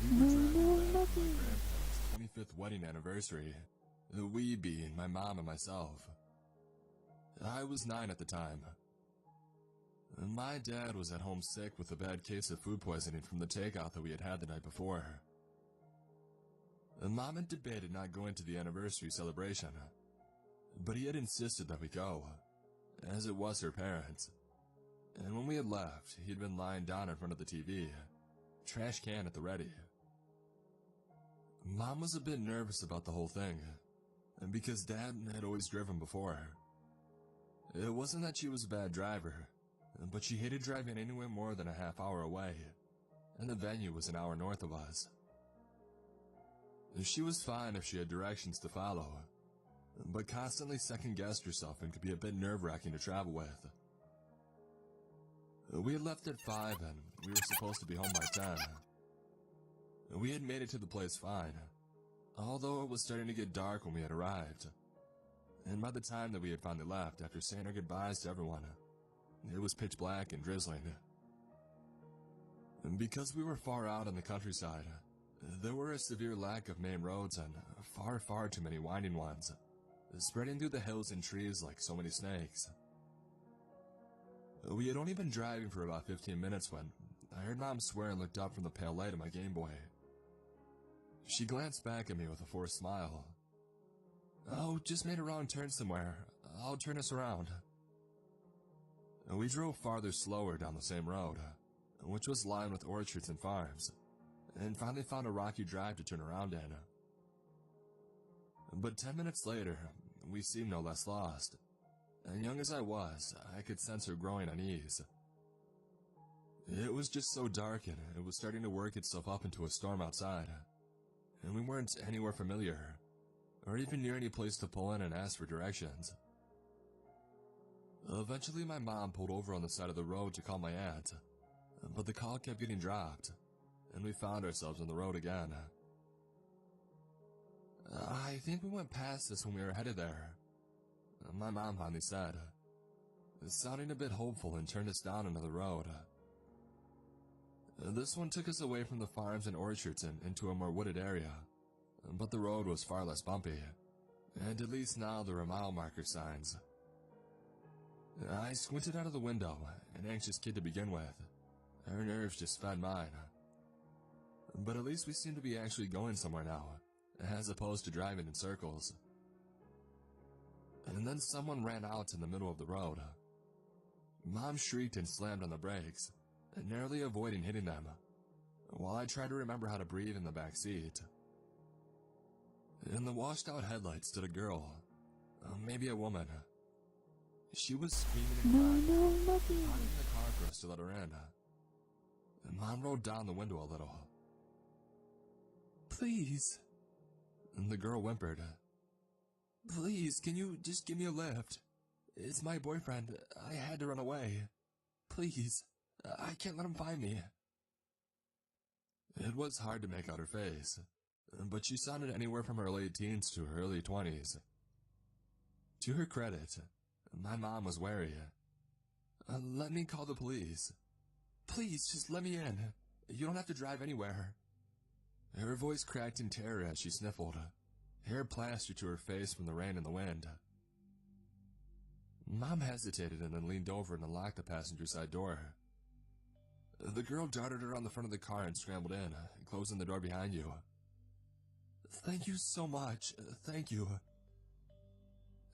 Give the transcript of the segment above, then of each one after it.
We were driving back from my grandparents' 25th wedding anniversary. We being my mom and myself. I was 9 at the time. My dad was at home sick with a bad case of food poisoning from the takeout that we had had the night before. Mom had debated not going to the anniversary celebration, but he had insisted that we go, as it was her parents. And when we had left, he had been lying down in front of the TV, trash can at the ready. Mom was a bit nervous about the whole thing, and because Dad had always driven before. It wasn't that she was a bad driver, but she hated driving anywhere more than a half hour away, and the venue was an hour north of us. She was fine if she had directions to follow, but constantly second-guessed herself and could be a bit nerve-wracking to travel with. We had left at 5 and we were supposed to be home by 10. We had made it to the place fine, although it was starting to get dark when we had arrived. And by the time that we had finally left, after saying our goodbyes to everyone, it was pitch black and drizzling. And because we were far out in the countryside, there were a severe lack of main roads and far too many winding ones, spreading through the hills and trees like so many snakes. We had only been driving for about 15 minutes when I heard Mom swear and looked up from the pale light of my Game Boy. She glanced back at me with a forced smile. "Oh, just made a wrong turn somewhere. I'll turn us around." We drove farther slower down the same road, which was lined with orchards and farms, and finally found a rocky drive to turn around in. But 10 minutes later, we seemed no less lost, and young as I was, I could sense her growing unease. It was just so dark and it was starting to work itself up into a storm outside, and we weren't anywhere familiar, or even near any place to pull in and ask for directions. Eventually my mom pulled over on the side of the road to call my aunt, but the call kept getting dropped, and we found ourselves on the road again. "I think we went past this when we were headed there," my mom finally said, sounding a bit hopeful, and turned us down another road. This one took us away from the farms and orchards and into a more wooded area, but the road was far less bumpy, and at least now there were mile marker signs. I squinted out of the window, an anxious kid to begin with. Her nerves just fed mine. But at least we seemed to be actually going somewhere now, as opposed to driving in circles. And then someone ran out in the middle of the road. Mom shrieked and slammed on the brakes, narrowly avoiding hitting them, while I tried to remember how to breathe in the back seat. In the washed-out headlights stood a girl, maybe a woman. She was screaming and crying, pounding the car for us to let her in. Mom rolled down the window a little. "Please," the girl whimpered. "Please, can you just give me a lift? It's my boyfriend. I had to run away. Please, I can't let him find me." It was hard to make out her face, but she sounded anywhere from her late teens to her early 20s. To her credit, my mom was wary. "Let me call the police. Please, just let me in. You don't have to drive anywhere." Her voice cracked in terror as she sniffled, hair plastered to her face from the rain and the wind. Mom hesitated and then leaned over and unlocked the passenger side door. The girl darted around the front of the car and scrambled in, closing the door behind you. "Thank you so much. Thank you."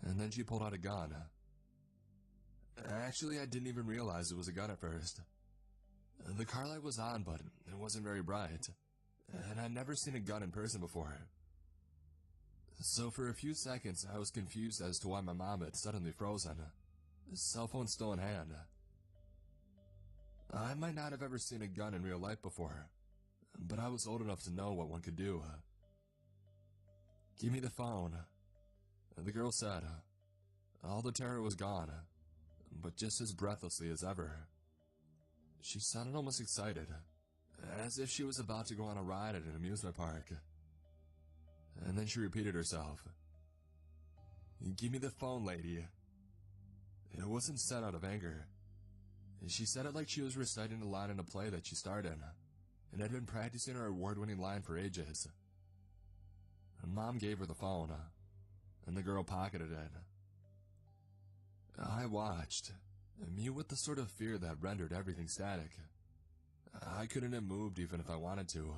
And then she pulled out a gun. Actually, I didn't even realize it was a gun at first. The car light was on, but it wasn't very bright, and I'd never seen a gun in person before. So for a few seconds, I was confused as to why my mom had suddenly frozen, cell phone still in hand. I might not have ever seen a gun in real life before, but I was old enough to know what one could do. "Give me the phone," the girl said. All the terror was gone, but just as breathlessly as ever. She sounded almost excited, as if she was about to go on a ride at an amusement park. And then she repeated herself. "Give me the phone, lady." It wasn't said out of anger. She said it like she was reciting a line in a play that she starred in, and had been practicing her award-winning line for ages. Mom gave her the phone, and the girl pocketed it. I watched, mute with the sort of fear that rendered everything static. I couldn't have moved even if I wanted to.